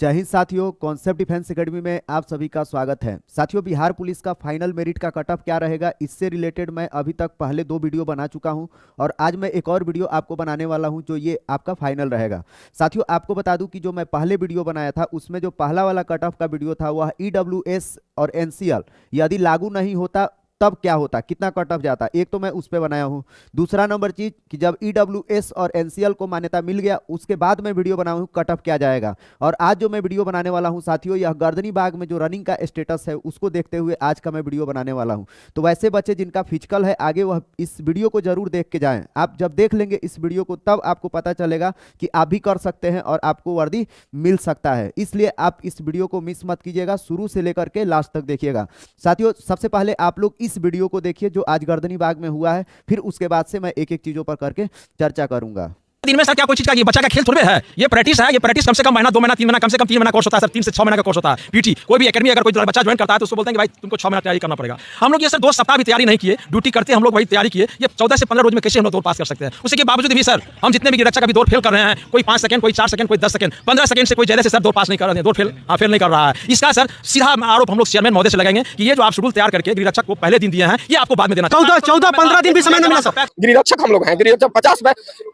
जय हिंद साथियों, concept defence academy में आप सभी का स्वागत है। साथियों, बिहार पुलिस का फाइनल मेरिट का कट ऑफ क्या रहेगा, इससे रिलेटेड मैं अभी तक पहले 2 वीडियो बना चुका हूं और आज मैं एक और वीडियो आपको बनाने वाला हूं जो ये आपका फाइनल रहेगा। साथियों, आपको बता दूं कि जो मैं पहले वीडियो बनाया था उसमें जो पहला वाला कट ऑफ का वीडियो था वह ईडब्ल्यूएस और एनसीएल यदि लागू नहीं होता तब क्या होता, कितना कट ऑफ जाता, एक तो मैं उस पर बनाया हूं। दूसरा नंबर चीज कि जब ईडब्ल्यूएस और एनसीएल को मान्यता मिल गया उसके बाद मैं वीडियो बनाया हूं कट ऑफ क्या जाएगा। और आज जो मैं वीडियो बनाने वाला हूं साथियों, यह गर्दनी बाग में जो रनिंग का स्टेटस है उसको देखते हुए आज का मैं वीडियो बनाने वाला हूं। तो वैसे बच्चे जिनका फिजिकल है आगे वह इस वीडियो को जरूर देख के जाएं। आप जब देख लेंगे इस वीडियो को तब आपको पता चलेगा कि आप भी कर सकते हैं और आपको वर्दी मिल सकता है। इसलिए आप इस वीडियो को मिस मत कीजिएगा, शुरू से लेकर के लास्ट तक देखिएगा। साथियों, सबसे पहले आप लोग इस वीडियो को देखिए जो आज गर्दनी बाग में हुआ है, फिर उसके बाद से मैं एक एक चीजों पर करके चर्चा करूंगा। दिन में सर क्या कोई चीज का ये बच्चा का खेल थोड़े है, ये प्रैक्टिस है। ये प्रैक्टिस कम से कम महीना 2 महीना 3 महीना कम से कम 3 महीना कोर्स होता है सर, 3 से 6 महीना का कोर्स होता है। पीटी कोई भी एकेडमी अगर कोई बच्चा ज्वाइन करता है तो उसको बोलते हैं कि भाई तुमको 6 महीना तैयारी करना पड़ेगा। हम लोग ये सर 2 सप्ताह भी तैयारी नहीं किए, ड्यूटी करते हम लोग वही तैयारी किए। ये 14 से 15 रोज में कैसे हम लोग दौड़ पास कर सकते हैं। उसके बावजूद भी सर हम जितने भी रक्षा का भी दौड़ फेल कर रहे हैं, कोई 5 सेकंड, कोई 4 सेकंड, कोई 10 सेकंड, 15 सेकंड से कोई ज्यादा से सर दौड़ पास नहीं कर रहे हैं, दौड़ फेल नहीं कर रहा है। इसका सर सीधा आरोप हम लोग चेयरमैन महोदय से लगाएंगे कि ये जो आप शेड्यूल तैयार करके गृहरक्षक को पहले दिन दिए हैं ये आपको बाद में देना। 14-15 दिन भी समय नहीं मिला सर। गृहरक्षक हम लोग हैं, गृहरक्षक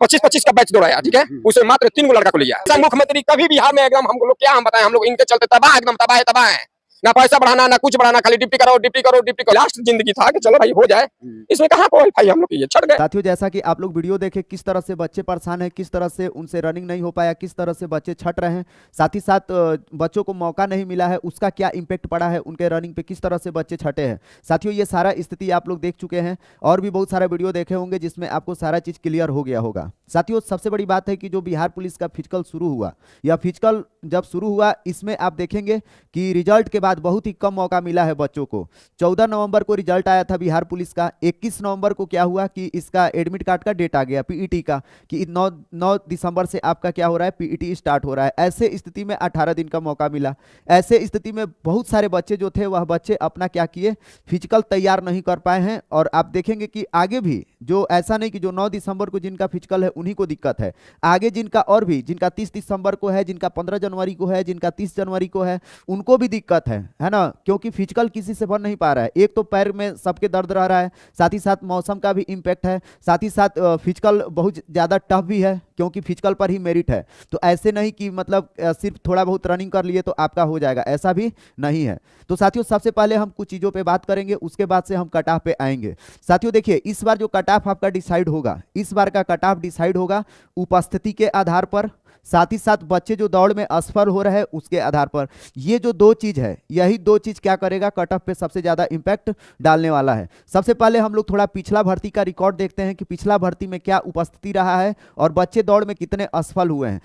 25 का बैच दौड़ाया, ठीक है, उसमें मात्र 3 लड़का को लिया। मुख्यमंत्री कभी बिहार में एकदम हम लोग क्या हम बताएं, हम लोग इनके चलते तबाह, एकदम तबाह है। ना पैसा बढ़ाना ना कुछ बढ़ाना, खाली डिप्टी करो। लास्ट जिंदगी था कि चलो भाई हो जाए, इसमें कहाँ क्वालिफाई हम लोग ये छट गए। साथियों, जैसा कि आप लोग वीडियो देखे किस तरह से बच्चे परेशान हैं, किस तरह से उनसे रनिंग नहीं हो पाया, किस तरह से बच्चे छट रहे हैं, साथ ही साथ बच्चों को मौका नहीं मिला है, उसका क्या इम्पैक्ट पड़ा है उनके रनिंग पे, किस तरह से बच्चे छटे हैं। साथियों, ये सारा स्थिति आप लोग देख चुके हैं और भी बहुत सारा वीडियो देखे होंगे जिसमें आपको सारा चीज क्लियर हो गया होगा। साथियों, सबसे बड़ी बात है कि जो बिहार पुलिस का फिजिकल शुरू हुआ, यह फिजिकल जब शुरू हुआ इसमें आप देखेंगे कि रिजल्ट के बाद बहुत ही कम मौका मिला है बच्चों को। 14 नवंबर को रिजल्ट आया था बिहार पुलिस का। 21 नवंबर को क्या हुआ कि इसका एडमिट कार्ड का डेट आ गया पीईटी का, कि 9 दिसंबर से आपका क्या हो रहा है, पीईटी स्टार्ट हो रहा है। ऐसे स्थिति में 18 दिन का मौका मिला। ऐसे स्थिति में बहुत सारे बच्चे जो थे वह बच्चे अपना क्या किए, फिजिकल तैयार नहीं कर पाए हैं। और आप देखेंगे कि आगे भी जो ऐसा नहीं कि जो 9 दिसंबर को जिनका फिजिकल है उन्हीं को दिक्कत है, आगे जिनका और भी जिनका 30 दिसंबर को है, जिनका 15 जनवरी को है, जिनका 30 जनवरी को है, उनको भी दिक्कत है ना, क्योंकि फिजिकल किसी से बन नहीं पा रहा है। एक तो पैर में सबके दर्द रह रहा है, साथ ही साथ मौसम का भी इम्पैक्ट है, साथ ही साथ फिजिकल बहुत ज़्यादा टफ भी है क्योंकि फिजिकल पर ही मेरिट है। तो ऐसे नहीं कि मतलब सिर्फ थोड़ा बहुत रनिंग कर लिए तो आपका हो जाएगा, ऐसा भी नहीं है। तो साथियों, सबसे पहले हम कुछ चीज़ों पे बात करेंगे, उसके बाद से हम कट ऑफ पे आएंगे। साथियों देखिए, इस बार जो कट ऑफ आपका डिसाइड होगा, इस बार का कट ऑफ डिसाइड होगा उपस्थिति के आधार पर, साथ ही साथ बच्चे जो दौड़ में असफल हो रहे हैं उसके आधार पर। ये जो 2 चीज है, यही 2 चीज क्या करेगा, कट ऑफ पे सबसे ज्यादा इंपैक्ट डालने वाला है। सबसे पहले हम लोग थोड़ा पिछला भर्ती का रिकॉर्ड देखते हैं कि पिछला भर्ती में क्या उपस्थिति रहा है और बच्चे दौड़ में कितने असफल हुए हैं।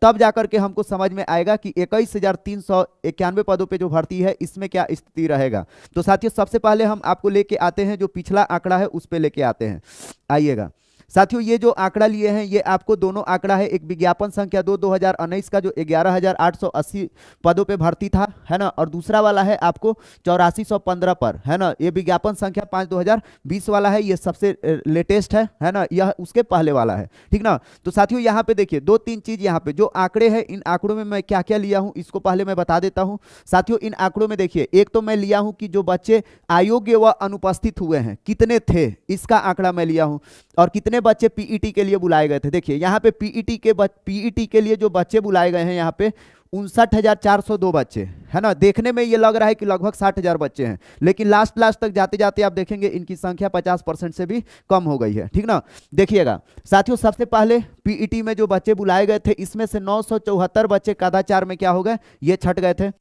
तब जाकर के हमको समझ में आएगा कि 21,391 पदों पे जो भर्ती है इसमें क्या स्थिति रहेगा। तो साथियों, सबसे पहले हम आपको लेके आते हैं, जो पिछला आंकड़ा है उस पर लेके आते हैं, आइएगा। साथियों, ये जो आंकड़ा लिए हैं ये आपको दोनों आंकड़ा है, एक विज्ञापन संख्या 2019 का जो 11,880 पदों पे भर्ती था, है ना, और दूसरा वाला है आपको 8415 पर, है ना। ये विज्ञापन संख्या 5/2020 वाला है, ये सबसे लेटेस्ट है ना, यह उसके पहले वाला है, ठीक ना। तो साथियों यहाँ पे देखिए 2-3 चीज, यहाँ पे जो आंकड़े हैं इन आंकड़ों में मैं क्या क्या लिया हूँ इसको पहले मैं बता देता हूँ। साथियों, इन आंकड़ों में देखिए, एक तो मैं लिया हूँ कि जो बच्चे अयोग्य व अनुपस्थित हुए हैं कितने थे, इसका आंकड़ा मैं लिया हूँ, और कितने बच्चे पीईटी के लिए बुलाए गए थे। देखिए यहाँ पे पीईटी के लिए जो बच्चे बुलाए गए हैं यहाँ पे 59,402 बच्चे, है ना। देखने में ये लग रहा है कि लगभग 60,000 बच्चे हैं, लेकिन लास्ट तक जाते जाते आप देखेंगे इनकी संख्या 50% से भी कम हो गई है, ठीक ना। देखिएगा साथियों, सबसे पहले पीईटी में जो बच्चे बुलाए गए थे इसमें से 974 बच्चे कदाचार में क्या हो गए, ये छट गए थे।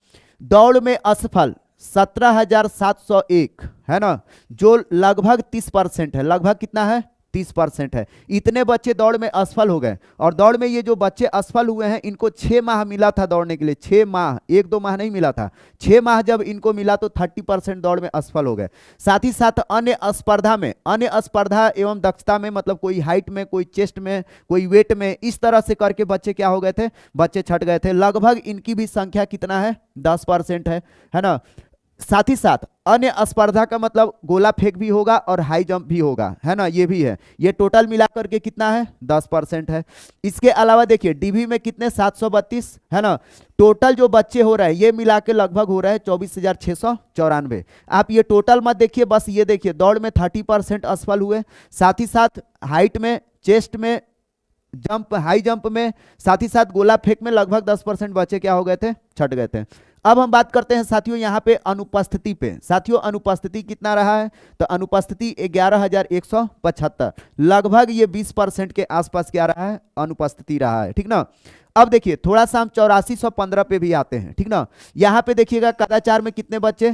दौड़ में असफल 17,701, है ना, जो लगभग 30% है। लगभग कितना है, 30% है। इतने बच्चे दौड़ में असफल हो गए। और दौड़ में ये जो बच्चे असफल हुए हैं इनको 6 माह मिला था दौड़ने के लिए, 6 माह, 1-2 माह नहीं मिला था, 6 माह जब इनको मिला तो 30% दौड़ में असफल हो गए। साथ ही साथ अन्य स्पर्धा एवं दक्षता में, मतलब कोई हाइट में, कोई चेस्ट में, कोई वेट में, इस तरह से करके बच्चे क्या हो गए थे, बच्चे छट गए थे। लगभग इनकी भी संख्या कितना है, 10% है ना। साथ ही साथ अन्य स्पर्धा का मतलब गोला फेंक भी होगा और हाई जंप भी होगा, है ना, ये भी है। ये टोटल मिलाकर के कितना है, 10% है। इसके अलावा देखिए डीवी में कितने, 732, है ना। टोटल जो बच्चे हो रहे हैं ये मिला के लगभग हो रहा है 24,694। आप ये टोटल मत देखिए, बस ये देखिए दौड़ में 30% असफल हुए, साथ ही साथ हाइट में, चेस्ट में, जंप, हाई जंप में, साथ ही साथ गोला फेंक में लगभग 10% बच्चे क्या हो गए थे, छट गए थे। अब हम बात करते हैं साथियों यहाँ पे अनुपस्थिति पे। साथियों अनुपस्थिति कितना रहा है, तो अनुपस्थिति 11,175, लगभग ये 20% के आसपास क्या रहा है, अनुपस्थिति रहा है, ठीक ना। अब देखिए थोड़ा सा हम 8415 पे भी आते हैं, ठीक ना। यहाँ पे देखिएगा कदाचार में कितने बच्चे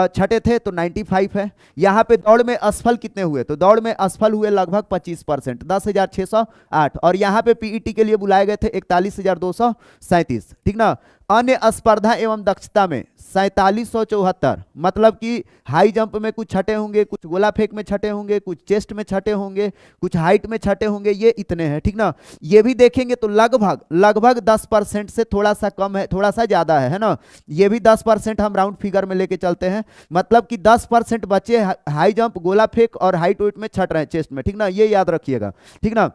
छठे थे, तो 95 है। यहाँ पे दौड़ में असफल कितने हुए, तो दौड़ में असफल हुए लगभग 25%, 10,608। और यहाँ पे पीईटी के लिए बुलाए गए थे 41,237, ठीक ना। अन्य स्पर्धा एवं दक्षता में 4774, मतलब कि हाई जंप में कुछ छठे होंगे, कुछ गोला फेंक में छठे होंगे, कुछ चेस्ट में छठे होंगे, कुछ हाइट में छठे होंगे, ये इतने हैं, ठीक ना। ये भी देखेंगे तो लगभग 10% से थोड़ा सा कम है, थोड़ा सा ज्यादा है ना। ये भी 10% हम राउंड फिगर में लेके चलते हैं, मतलब कि 10% बच्चे हाई जंप, गोला फेंक और हाइट वेट में छट रहे हैं, चेस्ट में, ठीक ना, ये याद रखिएगा, ठीक ना।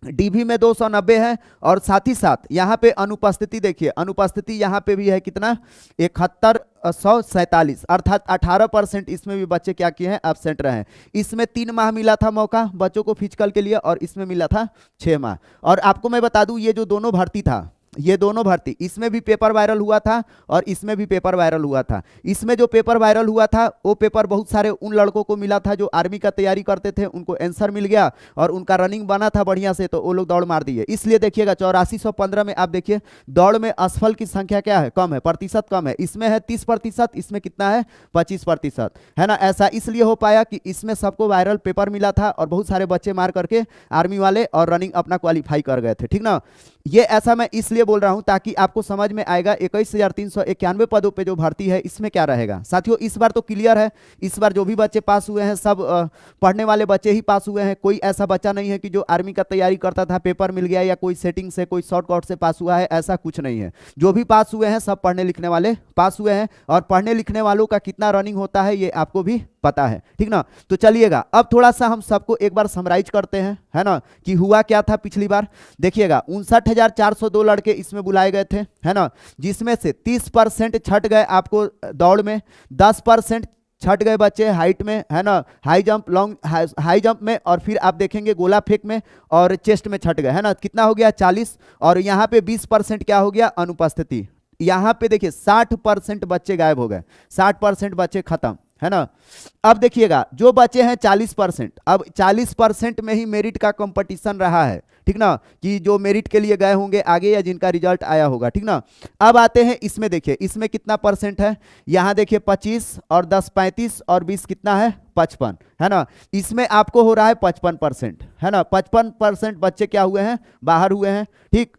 डीवी में 290 है। और साथ ही साथ यहाँ पे अनुपस्थिति देखिए, अनुपस्थिति यहाँ पे भी है कितना, 7147, अर्थात 18% इसमें भी बच्चे क्या किए हैं, एब्सेंट रहे हैं। इसमें 3 माह मिला था मौका बच्चों को फिजिकल के लिए, और इसमें मिला था 6 माह। और आपको मैं बता दूं ये जो दोनों भर्ती था, ये दोनों भर्ती, इसमें भी पेपर वायरल हुआ था और इसमें भी पेपर वायरल हुआ था। इसमें जो पेपर वायरल हुआ था वो पेपर बहुत सारे उन लड़कों को मिला था जो आर्मी का तैयारी करते थे, उनको आंसर मिल गया और उनका रनिंग बना था बढ़िया से, तो वो लोग दौड़ मार दिए। इसलिए देखिएगा 8415 में आप देखिए दौड़ में असफल की संख्या क्या है, कम है, प्रतिशत कम है। इसमें है 30%, इसमें कितना है, 25%, है ना। ऐसा इसलिए हो पाया कि इसमें सबको वायरल पेपर मिला था और बहुत सारे बच्चे मार करके आर्मी वाले और रनिंग अपना क्वालिफाई कर गए थे, ठीक ना। ये ऐसा मैं इसलिए बोल रहा हूं ताकि आपको समझ में आएगा 21,391 पदों पे जो भर्ती है इसमें क्या रहेगा। साथियों इस बार तो क्लियर है, इस बार जो भी बच्चे पास हुए हैं सब पढ़ने वाले बच्चे ही पास हुए हैं। कोई ऐसा बच्चा नहीं है कि जो आर्मी का तैयारी करता था पेपर मिल गया या कोई सेटिंग से, कोई शॉर्टकट से पास हुआ है, ऐसा कुछ नहीं है। जो भी पास हुए हैं सब पढ़ने लिखने वाले पास हुए हैं, और पढ़ने लिखने वालों का कितना रनिंग होता है ये आपको भी पता है, ठीक ना। तो चलिएगा अब थोड़ा सा हम सबको एक बार समराइज करते हैं, है ना, कि हुआ क्या था पिछली बार। देखिएगा 59,402 लड़के इसमें बुलाए गए थे, है ना, जिसमें से 30% छट गए आपको दौड़ में, 10% छट गए बच्चे हाइट में, है ना, high jump, long high jump में, और फिर आप देखेंगे गोला फेंक में और चेस्ट में छट गए, है ना। कितना हो गया, 40। और यहाँ पे 20% क्या हो गया, अनुपस्थिति। यहाँ पे देखिए 60% बच्चे गायब हो गए, 60% बच्चे खत्म, है ना। अब देखिएगा जो बचे हैं 40%, अब 40% में ही मेरिट का कंपटीशन रहा है, ठीक ना, कि जो मेरिट के लिए गए होंगे आगे या जिनका रिजल्ट आया होगा, ठीक ना। अब आते हैं इसमें, देखिए इसमें कितना परसेंट है, यहाँ देखिए 25 और 10 35 और 20 कितना है, 55, है ना। इसमें आपको हो रहा है 55%, है ना, 55% बच्चे क्या हुए हैं, बाहर हुए हैं, ठीक।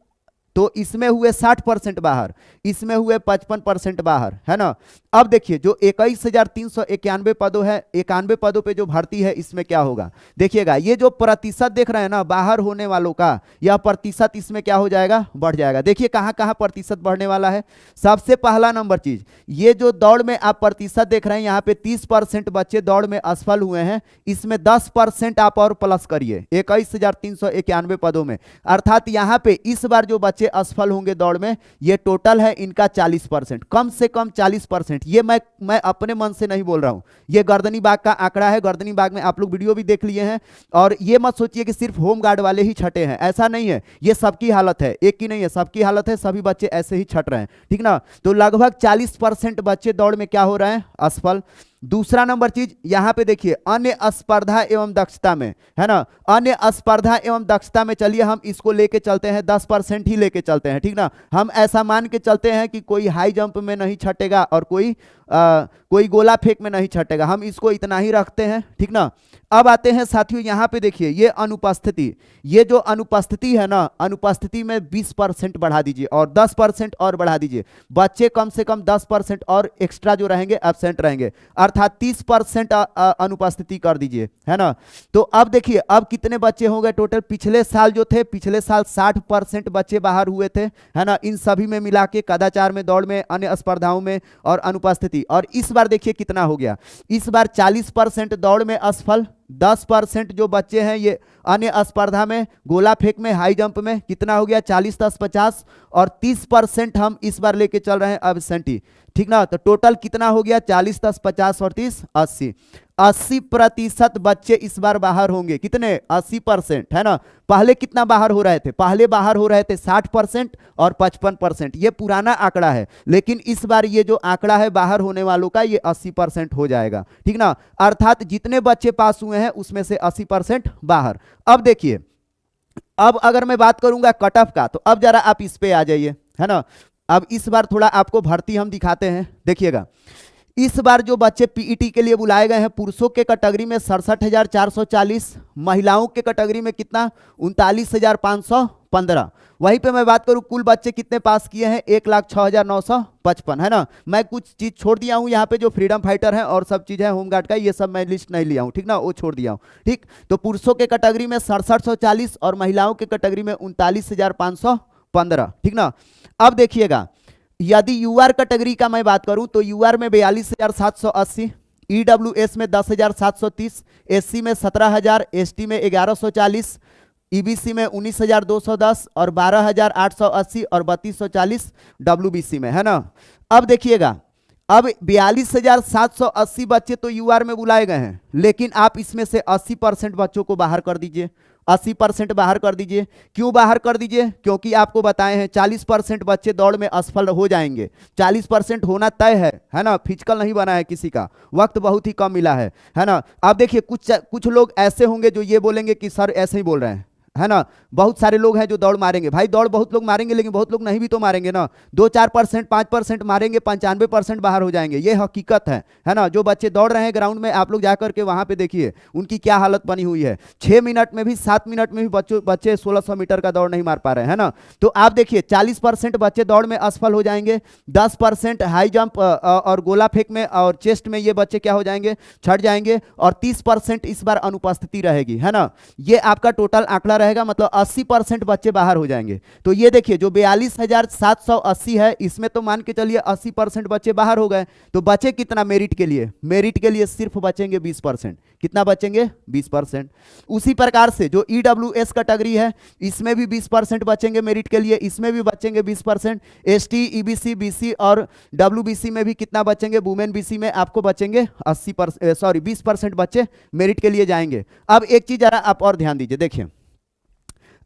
तो इसमें हुए 60% बाहर, इसमें हुए 55% बाहर, है ना। अब देखिए जो 21,391 पदों है, 91 पदों पे जो भर्ती है इसमें क्या होगा, देखिएगा ये जो प्रतिशत देख रहे हैं ना बाहर होने वालों का, यह प्रतिशत इसमें क्या हो जाएगा, बढ़ जाएगा। देखिए कहां कहां प्रतिशत बढ़ने वाला है। सबसे पहला नंबर चीज, ये जो दौड़ में आप प्रतिशत देख रहे हैं यहाँ पे 30% बच्चे दौड़ में असफल हुए हैं, इसमें 10% आप और प्लस करिए 21,391 पदों में, अर्थात यहाँ पे इस बार जो बच्चे असफल होंगे दौड़ में, ये टोटल है इनका 40%, कम से कम 40%। ये मैं अपने मन से नहीं बोल रहा हूं, ये गर्दनी बाग का आंकड़ा है। गर्दनी बाग में आप लोग वीडियो भी देख लिए हैं, और ये मत सोचिए कि सिर्फ होम गार्ड वाले ही छटे हैं, ऐसा नहीं है। ये सबकी हालत है, एक की नहीं है, सबकी हालत है, सभी बच्चे ऐसे ही छट रहे हैं, ठीक ना। तो लगभग 40% बच्चे दौड़ में क्या हो रहे हैं, असफल। दूसरा नंबर चीज यहां पे देखिए अन्य स्पर्धा एवं दक्षता में, है ना, अन्य स्पर्धा एवं दक्षता में, चलिए हम इसको लेके चलते हैं 10% ही लेके चलते हैं, ठीक ना। हम ऐसा मान के चलते हैं कि कोई हाई जंप में नहीं छटेगा और कोई गोला फेंक में नहीं छटेगा, हम इसको इतना ही रखते हैं, ठीक ना। अब आते हैं साथियों यहाँ पे देखिए ये अनुपस्थिति, ये जो अनुपस्थिति है ना, अनुपस्थिति में 20% बढ़ा दीजिए और 10% और बढ़ा दीजिए, बच्चे कम से कम 10% और एक्स्ट्रा जो रहेंगे एब्सेंट रहेंगे, अर्थात 30% अनुपस्थिति कर दीजिए, है ना। तो अब देखिए अब कितने बच्चे हो गए टोटल। पिछले साल जो थे, पिछले साल 60% बच्चे बाहर हुए थे, है ना, इन सभी में मिला के, कदाचार में, दौड़ में, अन्य स्पर्धाओं में और अनुपस्थिति। और इस बार देखिए कितना हो गया, इस बार 40% दौड़ में असफल, 10% जो बच्चे हैं ये अन्य स्पर्धा में, गोला फेंक में, हाई जंप में, कितना हो गया 40 10 50, और 30% हम इस बार लेके चल रहे हैं एब्सेंटी, ठीक ना। तो टोटल कितना हो गया 40 10 50 और 30 80, 80% बच्चे इस बार बाहर होंगे। कितने 80%, है ना। पहले कितना बाहर हो रहे थे, पहले बाहर हो रहे थे 60% और 55%, ये पुराना आंकड़ा है, लेकिन इस बार ये जो आंकड़ा है बाहर होने वालों का ये 80% हो जाएगा, ठीक ना। अर्थात जितने बच्चे पास हुए हैं उसमें से 80% बाहर। अब देखिए, अब अगर मैं बात करूंगा कट ऑफ का, तो अब जरा आप इस पे आ जाइए, है ना। अब इस बार थोड़ा आपको भर्ती हम दिखाते हैं, देखिएगा। इस बार जो बच्चे पीईटी के लिए बुलाए गए हैं, पुरुषों के कैटेगरी में 67,440, महिलाओं के कैटेगरी में कितना 39,515। वहीं पे मैं बात करूं कुल बच्चे कितने पास किए हैं, 1,06,955, है ना। मैं कुछ चीज छोड़ दिया हूं यहाँ पे, जो फ्रीडम फाइटर है और सब चीज है होमगार्ड का, ये सब मैं लिस्ट नहीं लिया हूं, ठीक ना, वो छोड़ दिया हूं, ठीक। तो पुरुषों के कैटेगरी में 6740 और महिलाओं के कैटेगरी में 39,515, ठीक ना। अब देखिएगा, यदि यूआर कैटेगरी का मैं बात करूं तो यूआर में 42,780, ईडब्ल्यूएस में 10,730, एससी में 17,000, एसटी में 1,140, ईबीसी में 19,210 और 12,880 और 3,240 डब्ल्यूबीसी में, है ना। अब देखिएगा, अब 42,780 बच्चे तो यूआर में बुलाए गए हैं, लेकिन आप इसमें से 80% बच्चों को बाहर कर दीजिए, 80% बाहर कर दीजिए। क्यों बाहर कर दीजिए, क्योंकि आपको बताए हैं 40% बच्चे दौड़ में असफल हो जाएंगे, 40% होना तय है ना, फिजिकल नहीं बना है किसी का, वक्त बहुत ही कम मिला है ना। अब देखिए कुछ लोग ऐसे होंगे जो ये बोलेंगे कि सर ऐसे ही बोल रहे हैं, है ना। बहुत सारे लोग हैं जो दौड़ मारेंगे, भाई दौड़ बहुत लोग मारेंगे, लेकिन बहुत लोग नहीं भी तो मारेंगे ना, 2-4%, 5% मारेंगे, 95% बाहर हो जाएंगे, ये हकीकत है ना। जो बच्चे दौड़ रहे हैं ग्राउंड में, आप लोग जाकर के वहां पे देखिए उनकी क्या हालत बनी हुई है, 6 मिनट में भी 7 मिनट में भी बच्चे 1600 मीटर का दौड़ नहीं मार पा रहे हैं, है ना। तो आप देखिए 40% बच्चे दौड़ में असफल हो जाएंगे, 10% हाई जंप और गोला फेंक में और चेस्ट में ये बच्चे क्या हो जाएंगे, छट जाएंगे, और 30% इस बार अनुपस्थिति रहेगी, है ना। ये आपका टोटल आंकड़ा रहेगा, मतलब 80% बच्चे बाहर हो जाएंगे। तो ये देखिए जो 42,780 है, इसमें तो मान के चलिए 80% बच्चे बाहर हो गए, तो बचे कितना मेरिट के लिए, मेरिट के लिए सिर्फ बचेंगे 20%। कितना बचेंगे 20%। उसी प्रकार से जो ईडब्ल्यूएस कैटेगरी है, इसमें भी 20% बचेंगे मेरिट के लिए, इसमें भी बचेंगे 20%। एसटी, ईबीसी, बीसी और डब्ल्यूबीसी में भी कितना बचेंगे, वुमेन बीसी में आपको बचेंगे 20% बच्चे मेरिट के लिए जाएंगे। अब एक चीज जरा आप और ध्यान दीजिए, देखिए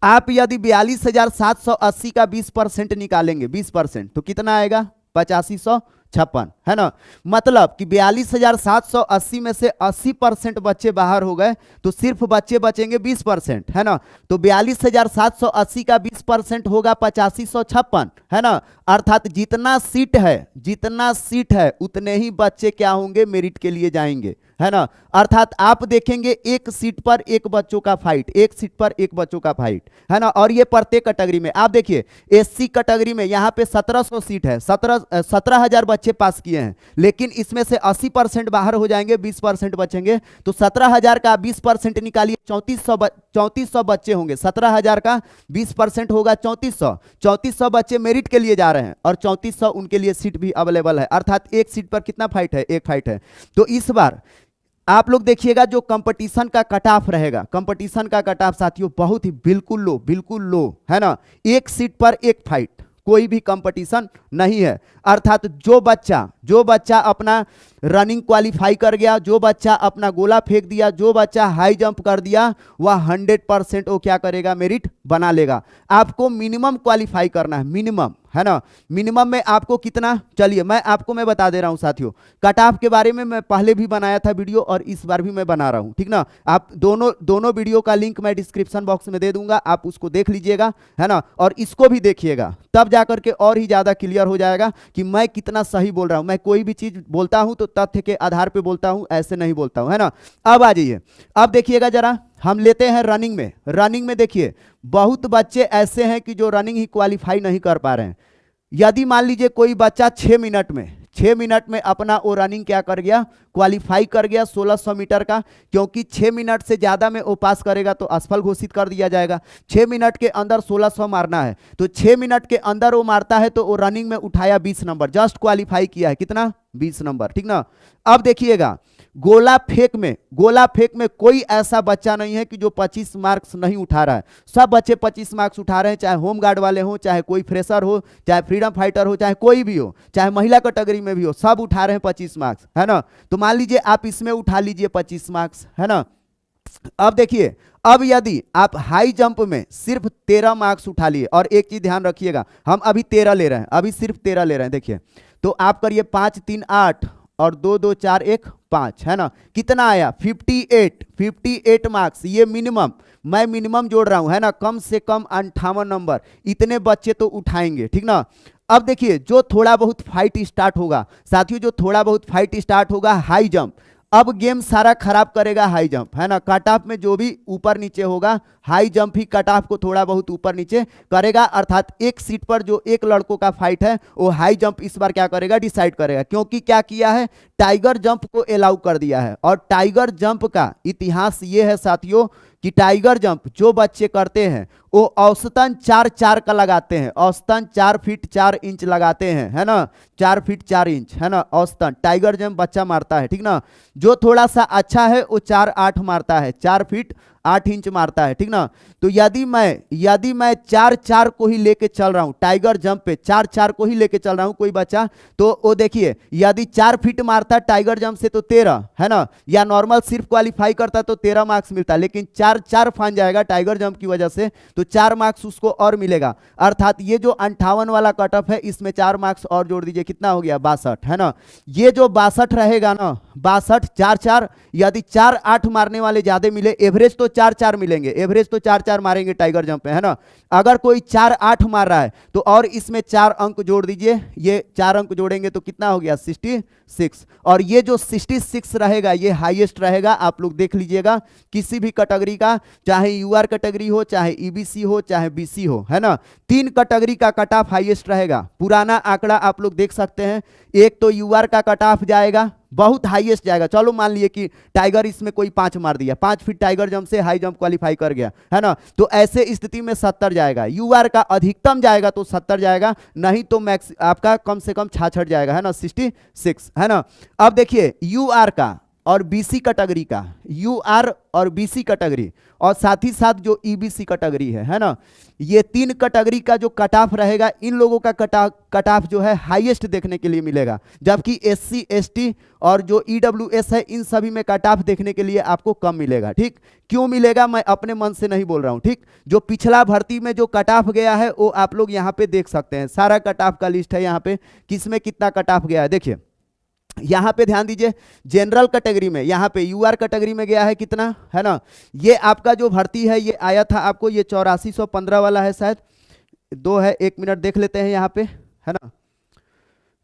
आप यदि 42,780 का 20% निकालेंगे, 20%, तो कितना आएगा 8556, है ना। मतलब कि 42,780 में से 80% बच्चे बाहर हो गए, तो सिर्फ बच्चे बचेंगे 20%, है ना। तो 42,780 का 20% होगा 8556, है ना। अर्थात जितना सीट है उतने ही बच्चे क्या होंगे, मेरिट के लिए जाएंगे, है ना। अर्थात आप देखेंगे एक सीट पर एक बच्चों का फाइट, एक सीट पर एक बच्चों का फाइट, है ना। और ये प्रत्येक कैटेगरी में आप देखिए, एससी कैटेगरी में यहाँ पे 1700 सीट है, 17,000 बच्चे पास किए हैं, लेकिन इसमें से 80% बाहर हो जाएंगे, 20% बचेंगे। तो 17,000 का 20% निकालिए, 3400 बच्चे होंगे। 17,000 का 20% होगा 3400 बच्चे मेरिट के लिए जा रहे हैं, और 3400 उनके लिए सीट भी अवेलेबल है। अर्थात एक सीट पर कितना फाइट है, एक फाइट है। तो इस बार आप लोग देखिएगा जो कंपटीशन का कट ऑफ रहेगा, कंपटीशन का कट ऑफ साथियों बहुत ही बिल्कुल लो, है ना। एक सीट पर एक फाइट, कोई भी कंपटीशन नहीं है। अर्थात जो बच्चा अपना रनिंग क्वालिफाई कर गया, जो बच्चा अपना गोला फेंक दिया, जो बच्चा हाई जंप कर दिया, वह 100% वो क्या करेगा, मेरिट बना लेगा। आपको मिनिमम क्वालिफाई करना है, मिनिमम, है ना। मिनिमम में आपको कितना, चलिए मैं बता दे रहा हूं साथियों। कट ऑफ के बारे में मैं पहले भी बनाया था वीडियो, और इस बार भी मैं बना रहा हूं, ठीक ना। आप दोनों वीडियो का लिंक मैं डिस्क्रिप्शन बॉक्स में दे दूंगा, आप उसको देख लीजिएगा, है ना। और इसको भी देखिएगा, तब जाकर के और ही ज्यादा क्लियर हो जाएगा कि मैं कितना सही बोल रहा हूं। मैं कोई भी चीज बोलता हूं तो तथ्य के आधार पे बोलता हूं, ऐसे नहीं बोलता हूं, है ना। अब आ जाइए, अब देखिएगा जरा, हम लेते हैं रनिंग में देखिए बहुत बच्चे ऐसे हैं कि जो रनिंग ही क्वालिफाई नहीं कर पा रहे हैं। यदि मान लीजिए कोई बच्चा 6 6 मिनट में अपना वो रनिंग क्या कर गया, क्वालिफाई कर गया 1600 मीटर का, क्योंकि 6 मिनट से ज़्यादा में वो पास करेगा तो असफल घोषित कर दिया जाएगा। 6 मिनट के अंदर 1600 मारना है, तो 6 मिनट के अंदर वो मारता है तो वो रनिंग में उठाया 20 नंबर, जस्ट क्वालिफाई किया है, कितना 20 नंबर, ठीक ना। अब देखिएगा गोला फेंक में कोई ऐसा बच्चा नहीं है कि जो 25 मार्क्स नहीं उठा रहा है, सब बच्चे 25 मार्क्स उठा रहे हैं, चाहे होम गार्ड वाले हो, चाहे कोई फ्रेशर हो, चाहे फ्रीडम फाइटर हो, चाहे कोई भी हो, चाहे महिला कैटेगरी में भी हो, सब उठा रहे हैं 25 मार्क्स, है ना। तो मान लीजिए आप इसमें उठा लीजिए 25 मार्क्स, है ना। अब देखिए, अब यदि आप हाई जंप में सिर्फ 13 मार्क्स उठा लिए, और एक चीज ध्यान रखिएगा, हम अभी 13 ले रहे हैं, अभी सिर्फ 13 ले रहे हैं, देखिए तो आप करिए 5 3 8 और 2 2 4 1 5, है ना, कितना आया 58 मार्क्स, ये मिनिमम, मैं मिनिमम जोड़ रहा हूं, है ना, कम से कम 58 नंबर, इतने बच्चे तो उठाएंगे, ठीक ना। अब देखिए जो थोड़ा बहुत फाइट स्टार्ट होगा साथियों, जो थोड़ा बहुत फाइट स्टार्ट होगा हाई जंप, अब गेम सारा खराब करेगा हाई जंप, है ना। कट ऑफ में जो भी ऊपर नीचे होगा, हाई जंप ही कट ऑफ को थोड़ा बहुत ऊपर नीचे करेगा, अर्थात एक सीट पर जो एक लड़कों का फाइट है वो हाई जंप इस बार क्या करेगा, डिसाइड करेगा, क्योंकि क्या किया है, टाइगर जंप को अलाउ कर दिया है। और टाइगर जंप का इतिहास ये है साथियों कि टाइगर जंप जो बच्चे करते हैं वो औसतन 4 का लगाते हैं, औसतन 4 फीट 4 इंच लगाते हैं, है ना, 4 फीट 4 इंच, है ना, औसतन टाइगर जंप बच्चा मारता है, ठीक ना। जो थोड़ा सा अच्छा है वो 4 8 मारता है, 4 फीट 8 इंच मारता है, ठीक ना। तो यदि मैं 4 को ही लेके चल रहा हूं टाइगर जंप पे, 4 को ही लेके चल रहा हूं कोई बच्चा, तो वो देखिए यदि 4 फीट मारता टाइगर जंप से तो 13, है ना, या नॉर्मल सिर्फ क्वालिफाई करता तो 13 मार्क्स मिलता, लेकिन 4 फान जाएगा टाइगर जंप की वजह से, तो 4 मार्क्स उसको और मिलेगा, अर्थात ये जो 58 वाला कट ऑफ है इसमें 4 मार्क्स और जोड़ दीजिए, कितना हो गया 62, है ना। ये जो 62 रहेगा ना, 62 4 यदि 4 8 मारने वाले ज्यादा मिले, एवरेज तो 4 मिलेंगे, एवरेज तो 4 मारेंगे टाइगर जंप पे, है ना। अगर कोई 4 8 मार रहा है तो और इसमें 4 अंक जोड़ दीजिए, ये 4 अंक जोड़ेंगे तो कितना हो गया 66, और ये जो 66 रहेगा ये हाईएस्ट रहेगा, आप लोग देख लीजिएगा किसी भी कैटेगरी का, चाहे यूआर कैटेगरी हो, चाहे ईबीसी हो, चाहे बीसी हो, है ना, 3 कैटेगरी का कट ऑफ हाईएस्ट रहेगा। पुराना आंकड़ा आप लोग देख सकते हैं, एक तो यूआर का कट ऑफ जाएगा बहुत हाईएस्ट जाएगा, चलो मान लिए कि टाइगर इसमें कोई 5 मार दिया, 5 फीट टाइगर जंप से हाई जंप क्वालिफाई कर गया, है ना, तो ऐसे स्थिति में 70 जाएगा, यूआर का अधिकतम जाएगा तो 70 जाएगा, नहीं तो मैक्स आपका कम से कम 66 जाएगा, है ना, 66, है ना। अब देखिए यूआर का और बीसी कैटेगरी का, यूआर और बीसी कैटेगरी, और साथ ही साथ जो ईबीसी कैटेगरी है ना, ये 3 कैटेगरी का जो कट ऑफ रहेगा, इन लोगों का कट ऑफ जो है हाईएस्ट देखने के लिए मिलेगा, जबकि एससी एसटी और जो ईडब्ल्यूएस है इन सभी में कट ऑफ देखने के लिए आपको कम मिलेगा, ठीक। क्यों मिलेगा मैं अपने मन से नहीं बोल रहा हूं, ठीक। जो पिछला भर्ती में जो कट ऑफ गया है वो आप लोग यहाँ पे देख सकते हैं, सारा कट ऑफ का लिस्ट है यहाँ पे, किसमें कितना कट ऑफ गया है, देखिए यहां पे ध्यान दीजिए, जनरल कैटेगरी में यहां पे यूआर कैटेगरी में गया है कितना, है ना, ये आपका जो भर्ती है ये आया था आपको, ये 8415 वाला है शायद, 2 है, 1 मिनट देख लेते हैं यहाँ पे, है ना।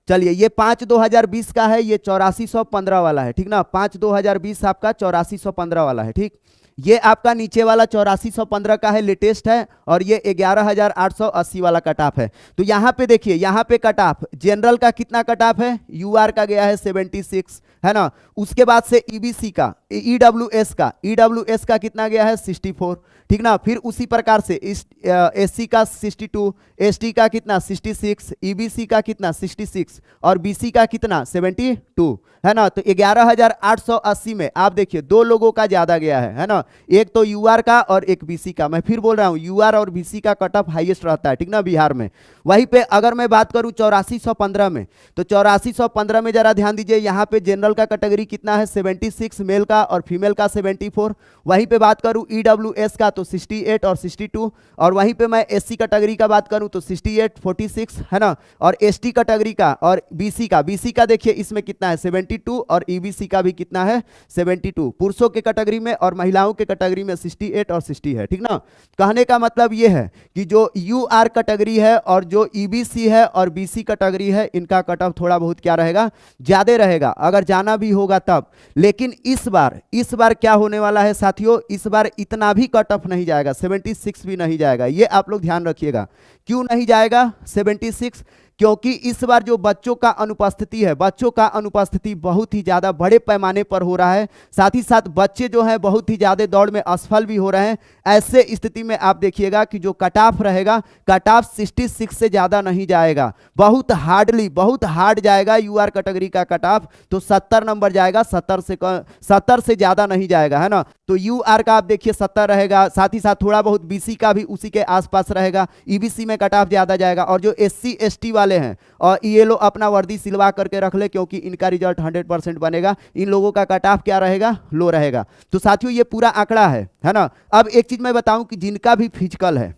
चलिए ये 5/2020 का है, ये 8415 वाला है, ठीक ना, 5/2020 आपका 8415 वाला है, ठीक। ये आपका नीचे वाला 8415 का है, लेटेस्ट है, और ये 11880 वाला कट ऑफ है। तो यहाँ पे देखिए, यहाँ पे कट ऑफ जनरल का कितना कट ऑफ है, यूआर का गया है 76, है ना। उसके बाद से ईबीसी का, ईडब्ल्यूएस का कितना गया है 64, ठीक ना। फिर उसी प्रकार से एससी का 62, एसटी का कितना 66, ईबीसी का कितना 66, और बीसी का कितना 72, है ना। तो 11880 में आप देखिए 2 लोगों का ज्यादा गया है ना, एक तो यूआर का और एक बीसी का। मैं फिर बोल रहा हूं यूआर और बीसी का कट ऑफ हाईएस्ट रहता है, ठीक ना, बिहार में। वहीं पे अगर मैं बात करूं 8415 में, तो 8415 में जरा ध्यान दीजिए, यहाँ पे जनरल का कैटेगरी कितना है 76 मेल का, और फीमेल का 74। वहीं पे बात करूं ईडब्ल्यूएस का तो 68 और 62, और वहीं पे मैं एससी कैटेगरी का बात करूं तो 68 46, है ना। और एसटी कैटेगरी का और बीसी का देखिए इसमें कितना है 72, और ईबीसी का भी कितना है 72, पुरुषों के कैटेगरी में, और महिलाओं के कैटेगरी में 68 और 60 है, ठीक ना। कहने का मतलब ये है कि जो यूआर कैटेगरी है और जो ईबीसी है और बीसी कैटेगरी है, इनका कट ऑफ थोड़ा बहुत क्या रहेगा, ज्यादा रहेगा, अगर जाना भी होगा तब। लेकिन इस बार क्या होने वाला है साथियों, इस बार इतना भी कट ऑफ नहीं जाएगा, 76 भी नहीं जाएगा, ये आप लोग ध्यान रखिएगा। क्यों नहीं जाएगा 76? क्योंकि इस बार जो बच्चों का अनुपस्थिति है, बच्चों का अनुपस्थिति बहुत ही ज्यादा बड़े पैमाने पर हो रहा है। साथ ही साथ बच्चे जो हैं बहुत ही ज्यादा दौड़ में असफल भी हो रहे हैं। ऐसे स्थिति में आप देखिएगा कि जो कट ऑफ रहेगा, कट ऑफ 66 से ज्यादा नहीं जाएगा, बहुत हार्ड जाएगा। यूआर कैटेगरी का कट ऑफ तो 70 नंबर जाएगा, 70 से ज्यादा नहीं जाएगा, है ना। तो यूआर का आप देखिए 70 रहेगा, साथ ही साथ थोड़ा बहुत बीसी का भी उसी के आसपास रहेगा। ईबीसी में कट ऑफ ज्यादा जाएगा। और जो एससी एसटी वाले हैं, और ये लोग अपना वर्दी सिलवा करके रख ले, क्योंकि इनका रिजल्ट 100% बनेगा। इन लोगों का कट ऑफ क्या रहेगा, लो रहेगा। तो साथियों ये पूरा आंकड़ा है ना। अब एक चीज मैं बताऊं कि जिनका भी फिजिकल है,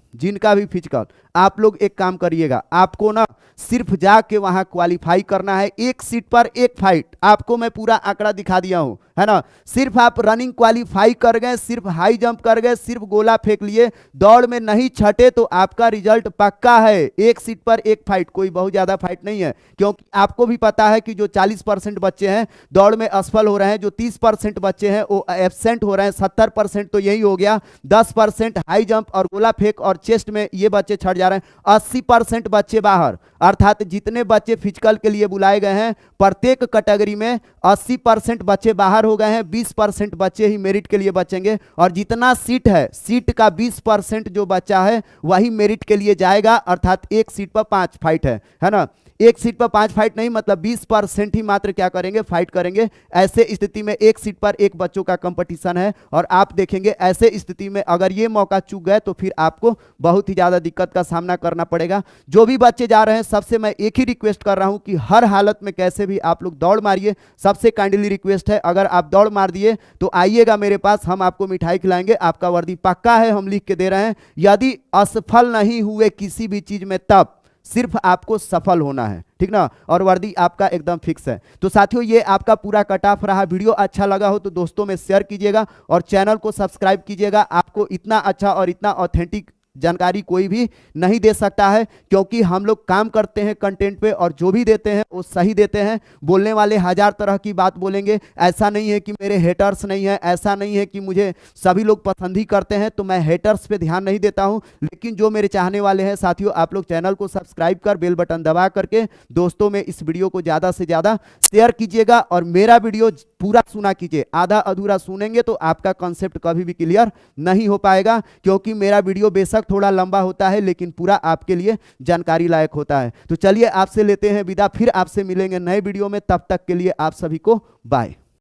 आप लोग एक काम करिएगा, आपको ना सिर्फ जाके वहां क्वालिफाई करना है। एक सीट पर एक फाइट, आपको मैं पूरा आंकड़ा दिखा दिया हूं, है ना। सिर्फ आप रनिंग क्वालिफाई कर गए, सिर्फ हाई जंप कर गए, सिर्फ गोला फेंक लिए, दौड़ में नहीं छटे तो आपका रिजल्ट पक्का है। एक सीट पर एक फाइट, कोई बहुत ज्यादा फाइट नहीं है, क्योंकि आपको भी पता है कि जो 40% बच्चे हैं दौड़ में असफल हो रहे हैं, जो 30% बच्चे हैं वो एब्सेंट हो रहे हैं, 70% तो यही हो गया, 10% हाई जंप और गोला फेंक और चेस्ट में ये बच्चे छट जा रहे हैं, 80% बच्चे बाहर। अर्थात जितने बच्चे फिजिकल के लिए बुलाए गए हैं प्रत्येक कैटेगरी में 80% बच्चे बाहर हो गए हैं, 20% बच्चे ही मेरिट के लिए बचेंगे। और जितना सीट है, सीट का 20% जो बच्चा है वही मेरिट के लिए जाएगा। अर्थात एक सीट पर 5 फाइट है ना। एक सीट पर 5 फाइट नहीं, मतलब 20% ही मात्र क्या करेंगे, फाइट करेंगे। ऐसे स्थिति में एक सीट पर एक बच्चों का कंपटीशन है। और आप देखेंगे ऐसे स्थिति में अगर ये मौका चूक गए तो फिर आपको बहुत ही ज्यादा दिक्कत का सामना करना पड़ेगा। जो भी बच्चे जा रहे हैं सबसे मैं एक ही रिक्वेस्ट कर रहा हूं कि हर हालत में कैसे भी आप लोग दौड़ मारिए। सबसे काइंडली रिक्वेस्ट है, अगर आप दौड़ मार दिए तो आइएगा मेरे पास, हम आपको मिठाई खिलाएंगे, आपका वर्दी पक्का है, हम लिख के दे रहे हैं। यदि असफल नहीं हुए किसी भी चीज में तब सिर्फ आपको सफल होना है, ठीक ना। और वर्दी आपका एकदम फिक्स है। तो साथियों ये आपका पूरा कट ऑफ रहा। वीडियो अच्छा लगा हो तो दोस्तों में शेयर कीजिएगा और चैनल को सब्सक्राइब कीजिएगा। आपको इतना अच्छा और इतना ऑथेंटिक जानकारी कोई भी नहीं दे सकता है, क्योंकि हम लोग काम करते हैं कंटेंट पे और जो भी देते हैं वो सही देते हैं। बोलने वाले 1000 तरह की बात बोलेंगे, ऐसा नहीं है कि मेरे हेटर्स नहीं है, ऐसा नहीं है कि मुझे सभी लोग पसंद ही करते हैं तो मैं हेटर्स पे ध्यान नहीं देता हूं। लेकिन जो मेरे चाहने वाले हैं साथियों, आप लोग चैनल को सब्सक्राइब कर बेल बटन दबा करके दोस्तों में इस वीडियो को ज्यादा से ज्यादा शेयर कीजिएगा और मेरा वीडियो पूरा सुना कीजिए। आधा अधूरा सुनेंगे तो आपका कॉन्सेप्ट कभी भी क्लियर नहीं हो पाएगा, क्योंकि मेरा वीडियो बेशक थोड़ा लंबा होता है लेकिन पूरा आपके लिए जानकारी लायक होता है। तो चलिए आपसे लेते हैं विदा, फिर आपसे मिलेंगे नए वीडियो में। तब तक के लिए आप सभी को बाय।